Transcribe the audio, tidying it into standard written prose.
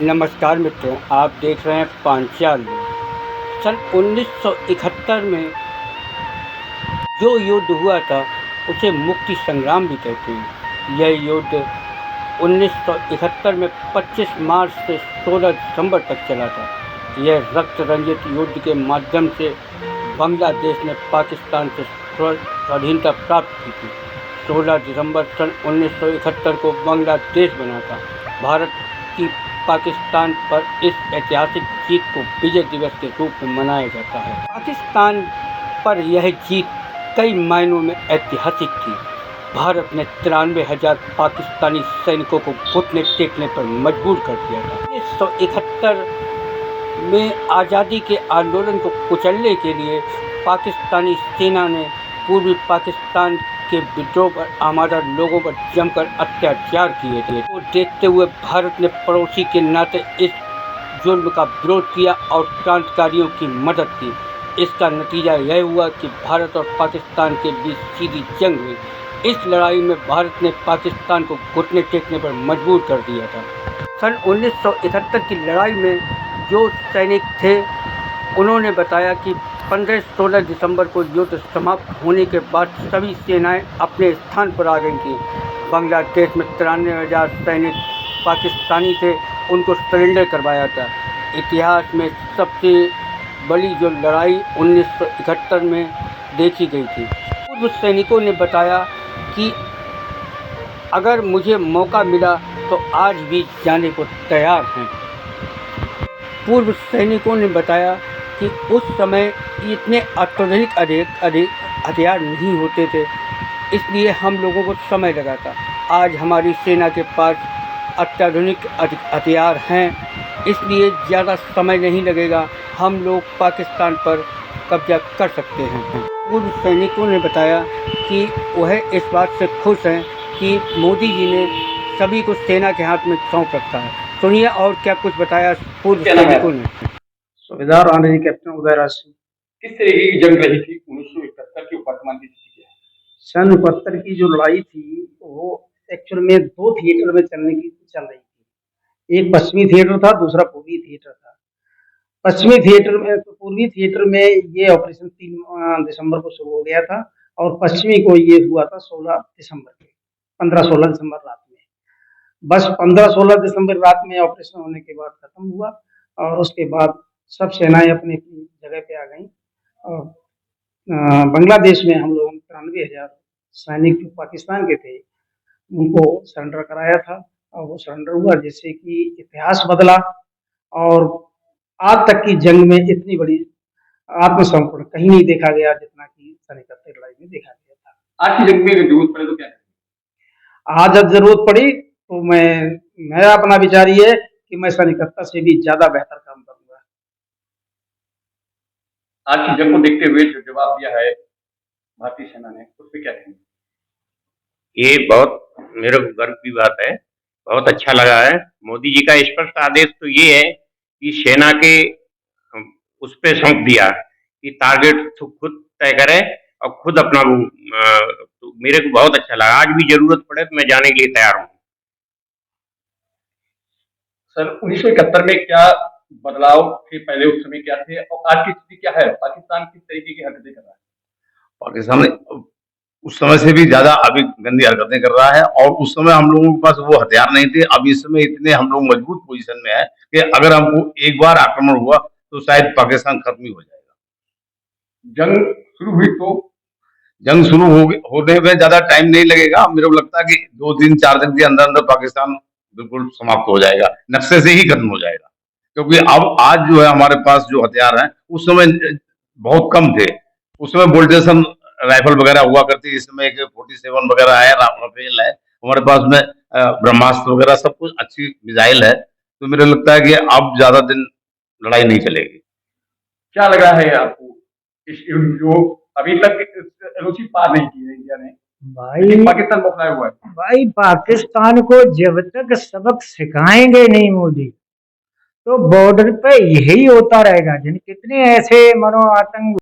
नमस्कार मित्रों, आप देख रहे हैं पांचाल। सन 1971 में जो युद्ध हुआ था उसे मुक्ति संग्राम भी कहते हैं। यह युद्ध 1971 में 25 मार्च से 16 दिसंबर तक चला था। यह रक्त रंजित युद्ध के माध्यम से बांग्लादेश ने पाकिस्तान से स्वाधीनता प्राप्त की थी। 16 दिसंबर सन 1971 को बांग्लादेश बना था। भारत की पाकिस्तान पर इस ऐतिहासिक जीत को विजय दिवस के रूप में मनाया जाता है। पाकिस्तान पर यह जीत कई मायनों में ऐतिहासिक थी। भारत ने 93,000 पाकिस्तानी सैनिकों को घुटने टेकने पर मजबूर कर दिया था। 1971 में आज़ादी के आंदोलन को कुचलने के लिए पाकिस्तानी सेना ने पूर्वी पाकिस्तान के विद्रोह पर आमादा लोगों पर जमकर अत्याचार किए थे। तो देखते हुए भारत ने पड़ोसी के नाते इस जुल्म का विरोध किया और क्रांतिकारियों की मदद की। इसका नतीजा यह हुआ कि भारत और पाकिस्तान के बीच सीधी जंग हुई। इस लड़ाई में भारत ने पाकिस्तान को घुटने टेकने पर मजबूर कर दिया था। सन 1971 की लड़ाई में जो सैनिक थे उन्होंने बताया कि 15-16 दिसंबर को युद्ध समाप्त होने के बाद सभी सेनाएं अपने स्थान पर आ गई थीं। बांग्लादेश में 93,000 सैनिक पाकिस्तानी थे, उनको सरेंडर करवाया था। इतिहास में सबसे बड़ी जो लड़ाई 1971 में देखी गई थी। पूर्व सैनिकों ने बताया कि अगर मुझे मौका मिला तो आज भी जाने को तैयार हैं। पूर्व सैनिकों ने बताया कि उस समय इतने अत्याधुनिक हथियार नहीं होते थे, इसलिए हम लोगों को समय लगा था। आज हमारी सेना के पास अत्याधुनिक हथियार हैं, इसलिए ज़्यादा समय नहीं लगेगा, हम लोग पाकिस्तान पर कब्जा कर सकते हैं। पूर्व सैनिकों ने बताया कि वह इस बात से खुश हैं कि मोदी जी ने सभी को सेना के हाथ में सौंप रखा है। सुनिए और क्या कुछ बताया पूर्व सैनिकों ने। सूबेदार ऑनरेरी कैप्टन उदयराज सिंह। किस तरीके की जंग रही थी 1971 की वर्तमान की स्थिति है? सन 71 की जो लड़ाई थी वो एक्चुअल में दो थिएटर में चल रही थी। एक पश्चिमी थिएटर था, दूसरा पूर्वी थिएटर था। पश्चिमी थिएटर में पूर्वी थिएटर में ये ऑपरेशन 3 दिसंबर को शुरू हो गया था और पश्चिमी को ये हुआ था 16 दिसंबर के 15-16 दिसंबर रात में। बस 15-16 दिसंबर रात में ऑपरेशन होने के बाद खत्म हुआ और उसके बाद सब सेनाएं अपनी अपनी जगह पे आ गई और बांग्लादेश में हम लोगों ने 93,000 सैनिक जो पाकिस्तान के थे उनको सरेंडर कराया था और वो सरेंडर हुआ, जिससे कि इतिहास बदला और आज तक की जंग में इतनी बड़ी आत्मसमर्पण कहीं नहीं देखा गया जितना कि सन 71 लड़ाई में देखा गया था। आज की जंग में जरूरत पड़े तो क्या करेंगे? आज जब जरूरत पड़ी तो मेरा अपना विचार ये है कि मैं सन 71 से भी ज्यादा बेहतर काम करूंगा। आज की जंग को देखते हुए जो जवाब दिया है भारतीय सेना ने, उस पर क्या कहेंगे? ये बहुत मेरे को गर्व की बात है, बहुत अच्छा लगा है। मोदी जी का स्पष्ट आदेश तो ये है कि सेना के उस पे सौंप दिया कि टारगेट खुद तय करे और खुद अपना तो मेरे को बहुत अच्छा लगा। आज भी जरूरत पड़े तो मैं जाने के लिए तैयार हूँ। सर 1971 में क्या बदलाव थे, पहले उस समय क्या थे और आज की स्थिति क्या है? पाकिस्तान किस तरीके की हरकतें कर रहा है? पाकिस्तान उस समय से भी ज्यादा अभी गंदी हरकतें कर रहा है और उस समय हम लोगों के पास वो हथियार नहीं थे। अब इस समय इतने हम लोग मजबूत पोजीशन में है कि अगर हमको एक बार आक्रमण हुआ तो शायद पाकिस्तान खत्म ही हो जाएगा। जंग शुरू होने में ज्यादा टाइम नहीं लगेगा। मेरे को लगता है कि 2 दिन 4 दिन के अंदर अंदर पाकिस्तान बिल्कुल समाप्त हो जाएगा, नक्शे से ही खत्म हो जाएगा। क्योंकि अब आज जो है हमारे पास जो हथियार है उस समय बहुत कम थे। उस समय बोल्टेशन राइफल वगैरह हुआ करती, इस समय AK-47 वगैरह है, राफेल है, हमारे पास में ब्रह्मास्त्र वगैरह सब कुछ अच्छी मिसाइल है। तो मुझे लगता है कि अब ज्यादा दिन लड़ाई नहीं चलेगी। क्या लग रहा है आपको इस युद्ध जो अभी तक LOC पार नहीं की है इंडिया ने, भाई पाकिस्तान बौखलाया हुआ है? भाई पाकिस्तान को जब तक सबक सिखाएंगे नहीं मोदी तो बॉर्डर पे यही होता रहेगा। जिन कितने ऐसे मनो आतंक